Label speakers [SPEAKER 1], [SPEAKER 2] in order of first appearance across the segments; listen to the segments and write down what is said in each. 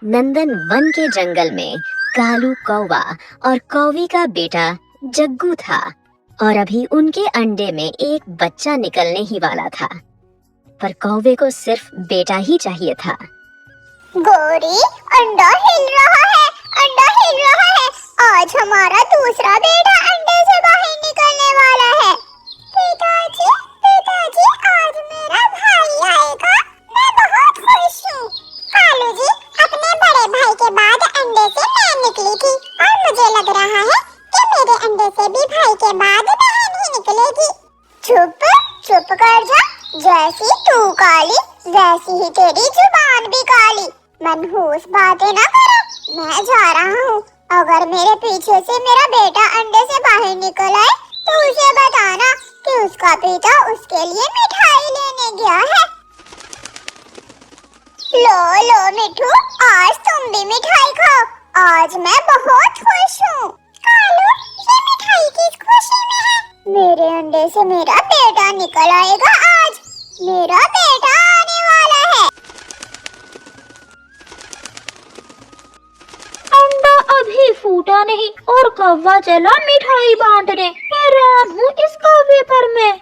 [SPEAKER 1] नंदन one के जंगल में कालू कौवा और कौवी का बेटा जग्गू था और अभी उनके अंडे में एक बच्चा निकलने ही वाला था। पर कौवे को सिर्फ बेटा ही चाहिए था।
[SPEAKER 2] गोरी, अंडा हिल रहा है, अंडा हिल रहा है। आज हमारा दूसरा बेटा अंडे से बाहर निकलने वाला है। पिताजी, पिताजी, आज मेरा भाई आएगा। मैं बहुत खुश हूँ। कालू जी, अपने बड़े भाई के बाद अंडे से मैं निकली थी और मुझे लग रहा है कि मेरे अंडे से भी भाई के बाद बहन ही निकलेगी। चुप चुप कर जा। जैसी तू काली, वैसी ही तेरी जुबान भी काली। मनहूस बातें ना करो। मैं जा रहा हूँ। अगर मेरे पीछे से मेरा बेटा अंडे से बाहर निकल आए तो उसे बताना कि उसका पिता उसके लिए मिठाई लेने गया है। लो लो मिठू, आज तुम भी मिठाई खाओ। आज मैं बहुत खुश हूँ। कालू, ये मिठाई किस खुशी में है? मेरे अंडे से मेरा बेटा निकल आएगा आज। मेरा बेटा आने वाला है।
[SPEAKER 3] अंडा अभी फूटा नहीं और कौवा चला मिठाई बांटने। हैरान हूँ इस कौवे पर मैं।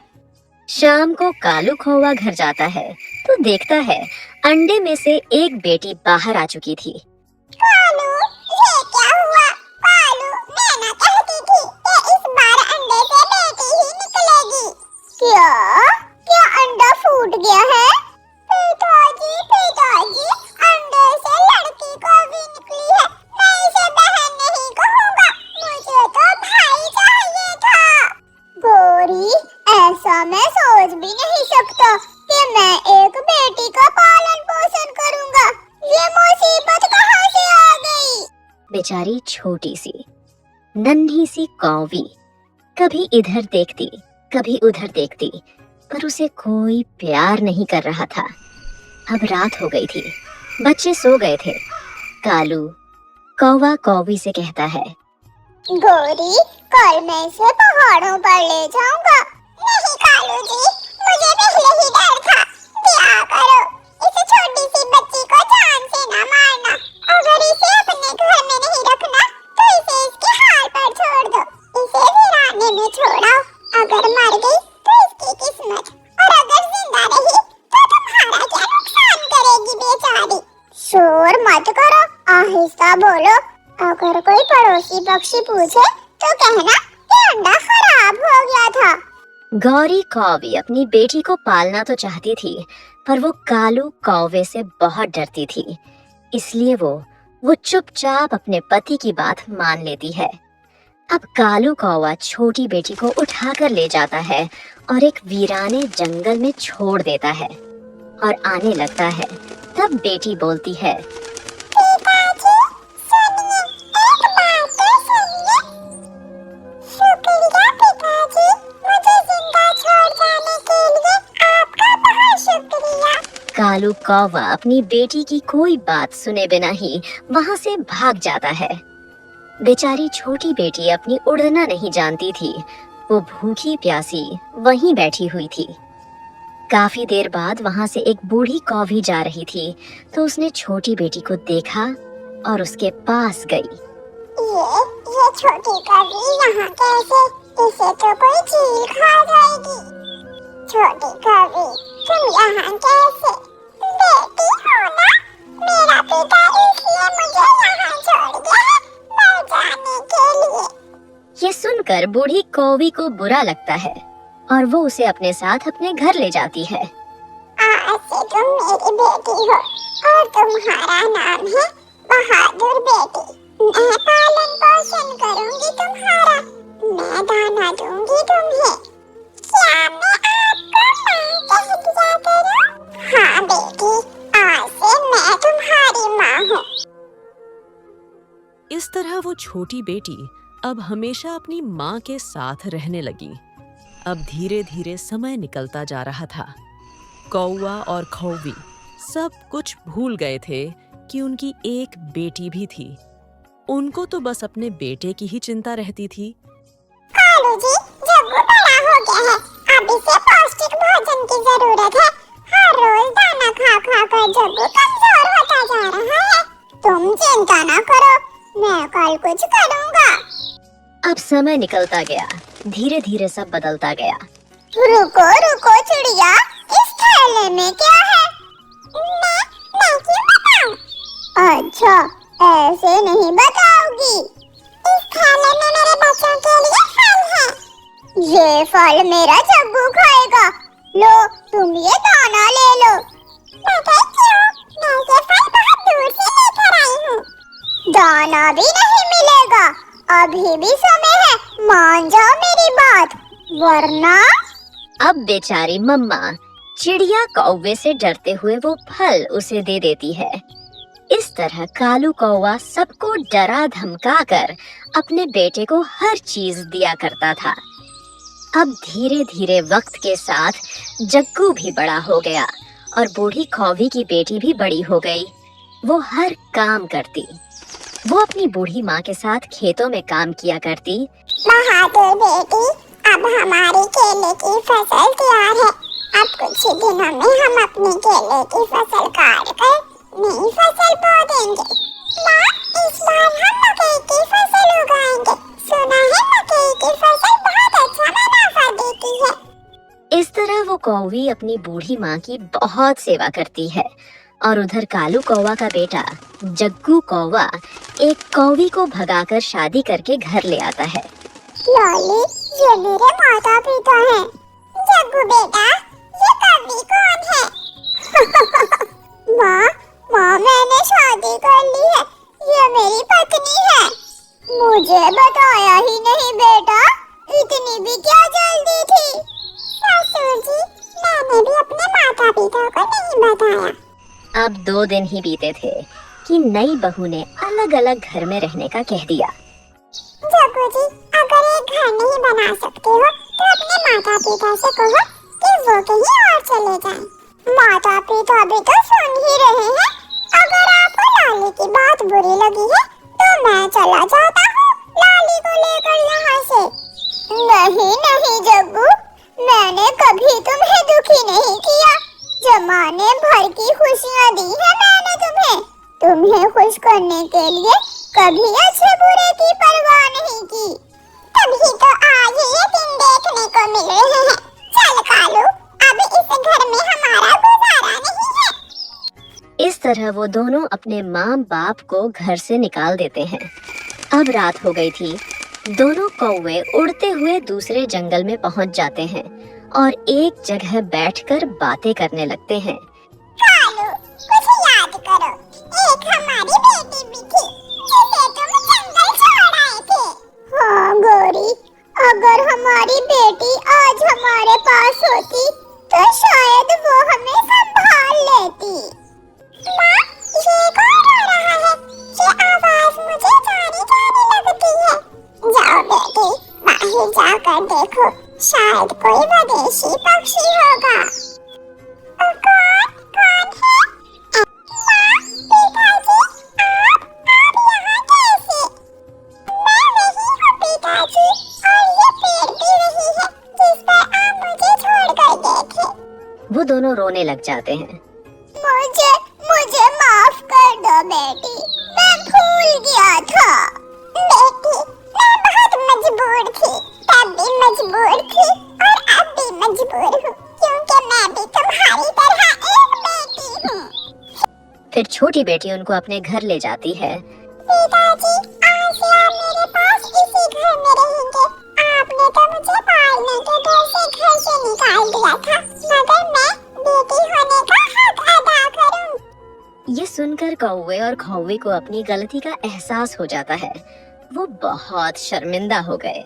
[SPEAKER 1] शाम को कालू कौवा घर जाता है तो देखता है अंडे में से एक बेटी बाहर आ चुकी थी।
[SPEAKER 2] कालू, ये क्या हुआ? कालू, मैं ना कहती थी कि इस बार अंडे से बेटी ही निकलेगी। क्या क्या अंडा फूट गया है? पिताजी, पिताजी, अंडे से लड़की को भी निकली है। मैं इसे बहन नहीं कहूँगा। मुझे तो भाई चाहिए था। गोरी, ऐसा मैं सोच भी नहीं सकता कि मैं एक बेटी का पालन पोषण करूँगा। ये मुसीबत कहाँ से आ गई?
[SPEAKER 1] बेचारी छोटी सी नन्ही सी कौवी कभी इधर देखती कभी उधर देखती, पर उसे कोई प्यार नहीं कर रहा था। अब रात हो गई थी, बच्चे सो गए थे। कालू कौवा कौवी से कहता है,
[SPEAKER 2] गोरी, कल मैं इसे पहाड़ों पर ले जाऊंगा। नहीं कालू जी, मुझे पहले ही डर था। क्या करो, इस छोटी सी बच्ची को जान से ना मारना। अगर इसे अपने घर में नहीं रखना तो इसे इसके हाल पर छोड़ दो। इसे वीराने में छोड़ो। अगर मर गई तो इसकी किस्मत, और अगर जिंदा रही तो तुम्हारा क्या नुकसान करेगी बेचारी। शोर मत करो, आहिस्ता बोलो। अगर कोई पड़ोसी पक्षी पूछे तो कहना कि अंडा खराब हो गया था।
[SPEAKER 1] गौरी कौवी अपनी बेटी को पालना तो चाहती थी, पर वो कालू कौवे से बहुत डरती थी। इसलिए वो चुपचाप अपने पति की बात मान लेती है। अब कालू कौवा छोटी बेटी को उठाकर ले जाता है और एक वीराने जंगल में छोड़ देता है और आने लगता है। तब बेटी बोलती है,
[SPEAKER 2] पिताजी, सुनिए, एक बात तो सुनिए। शुक्रिया पिताजी, मुझे जिंदा छोड़ जाने के लिए आपका बहुत शुक्रिया।
[SPEAKER 1] कालू कौवा अपनी बेटी की कोई बात सुने बिना ही वहाँ से भाग जाता है। बेचारी छोटी बेटी अपनी उड़ना नहीं जानती थी। वो भूखी प्यासी वहीं बैठी हुई थी। काफी देर बाद वहाँ से एक बूढ़ी कौवी जा रही थी तो उसने छोटी बेटी को देखा और उसके पास गई।
[SPEAKER 2] ये छोटी कौवी यहाँ कैसे? इसे तो कोई चील खा जाएगी। छोटी कौवी, तुम यहाँ कैसे? बेटी हो ना? मेरा पिता इसलिए मुझे यहाँ छोड़ गया है जाने के लिए।
[SPEAKER 1] ये सुनकर बूढ़ी कौवी को बुरा लगता है और वो उसे अपने साथ अपने घर ले जाती है।
[SPEAKER 2] आज से तुम मेरी बेटी हो और तुम्हारा नाम है बहादुर बेटी। मैं पालन पोषण करूंगी तुम्हारा। मैं दाना दूंगी तुम्हें। क्या मैं आपको माँ कह दिया करूं? हाँ बेटी, आज से मैं तुम्हारी माँ हूँ।
[SPEAKER 4] इस तरह वो छोटी बेटी अब हमेशा अपनी माँ के साथ रहने लगी। अब धीरे धीरे समय निकलता जा रहा था। कौवा और कौवी सब कुछ भूल गए थे कि उनकी एक बेटी भी थी। उनको तो बस अपने बेटे की ही चिंता रहती थी।
[SPEAKER 2] कालू जी, जग्गू बड़ा हो गया है। अब इसे पौष्टिक भोजन की जरूरत है। हर रोज दाना खा खा कर जग्गू कमजोर होता जा रहा है। तुम तुम चिंता ना करो, मैं कल कुछ करूँगा।
[SPEAKER 1] अब समय निकलता गया, धीरे धीरे सब बदलता गया।
[SPEAKER 2] रुको रुको चिड़िया, इस थैले में क्या है? मैं क्यों बताऊं? अच्छा, ऐसे नहीं बताओगी। इस थैले में मेरे बच्चों के लिए फल है। ये फल मेरा जग्गू खाएगा। लो, तुम ये दाना ले लो। पता क्यों? मैं ये फल बहुत दूर से लेकर आई हूँ। दाना भी नहीं मिलेगा। अभी भी समय है, मान जाओ मेरी बात, वरना।
[SPEAKER 1] अब बेचारी मम्मा चिड़िया कौवे से डरते हुए वो फल उसे दे देती है। इस तरह कालू कौवा सबको डरा धमका कर अपने बेटे को हर चीज दिया करता था। अब धीरे धीरे वक्त के साथ जग्गू भी बड़ा हो गया और बूढ़ी कौवी की बेटी भी बड़ी हो गई। वो हर काम करती। वो अपनी बूढ़ी माँ के साथ खेतों में काम किया करती।
[SPEAKER 2] बहादुर बेटी, अब हमारी केले की फसल तैयार है। अब कुछ ही दिनों में हम अपनी केले की फसल काट कर नई फसल बो देंगे। माँ, इस बार हम मकई की फसल उगाएंगे। सुना है मकई की फसल बहुत अच्छा मुनाफा देती है।
[SPEAKER 1] इस तरह वो कौवी अपनी बूढ़ी माँ की बहुत सेवा करती है और उधर कालू कौवा का बेटा जग्गू कौवा एक कौवी को भगाकर शादी करके घर ले आता है।
[SPEAKER 2] लॉली, ये मेरे माता पिता हैं। जग्गू बेटा, ये कौवी कौन है? माँ, मैंने शादी कर ली है। ये मेरी पत्नी है। मुझे बताया ही नहीं बेटा, इतनी भी क्या जल्दी थी? ससुर जी, मैंने भी अपने माता पिता को नहीं बताया।
[SPEAKER 1] अब 2 दिन ही बीते थे कि नई बहू ने अलग अलग घर में रहने का कह दिया।
[SPEAKER 2] जग्गू जी, अगर एक घर नहीं बना सकते हो तो अपने माता पिता से कहो कि वो कहीं और चले जाएं। माता पिता भी तो सुन ही रहे हैं। अगर आपको लाली की बात बुरी लगी है तो मैं चला जाता हूँ लाली को लेकर यहाँ से। नहीं जग्गू, मैंने कभी तुम्हें दुखी नहीं किया। जमाने भर की खुशियाँ दी है मैंने तुम्हें खुश करने के लिए कभी अच्छे बुरे की परवाह नहीं की। तभी तो आज ये दिन देखने को मिल रहे हैं। चल कालू, अब इस घर में हमारा गुजारा नहीं है।
[SPEAKER 1] इस तरह वो दोनों अपने माँ बाप को घर से निकाल देते हैं। अब रात हो गई थी। दोनों कौवे उड़ते हुए दूसरे जंगल में पहुंच जाते हैं और एक जगह बैठकर बातें करने लगते हैं।
[SPEAKER 2] कालू, कुछ याद करो, एक हमारी बेटी भी थी जिसे तुम जंगल छोड़ आए थे। हाँ गौरी, अगर हमारी बेटी आज हमारे पास होती तो शायद वो हमें संभाल लेती। माँ, ये कौन रो रहा है? ये आवाज मुझे जानी जानी लगती है। जाओ बेटी, बाहर जाकर देखो, शायद कोई विदेशी पक्षी होगा। कौन है? माँ, पिताजी, आप यहाँ कैसे? मैं वही हूँ पिताजी, और ये पेड़ भी वही है जिस पर आप मुझे छोड़कर गए थे।
[SPEAKER 1] वो दोनों रोने लग जाते हैं।
[SPEAKER 2] मुझे माफ कर दो बेटी, मैं भूल गया था। बेटी, मैं बहुत मजबूर थी, तब भी मजबूर थी और अब भी मजबूर हूँ, क्योंकि मैं भी तुम्हारी तरह एक बेटी हूँ।
[SPEAKER 1] फिर छोटी बेटी उनको अपने घर ले जाती है।
[SPEAKER 2] पिताजी, आज से आप मेरे पास इसी घर में रहेंगे। आपने तो मुझे पालने के डर से घर से निकाल दिया था, मगर मैं बेटी होने का हक अदा करूँ।
[SPEAKER 1] ये सुनकर कौवे और कौवी को अपनी गलती का एहसास हो जाता है। वो बहुत शर्मिंदा हो गए।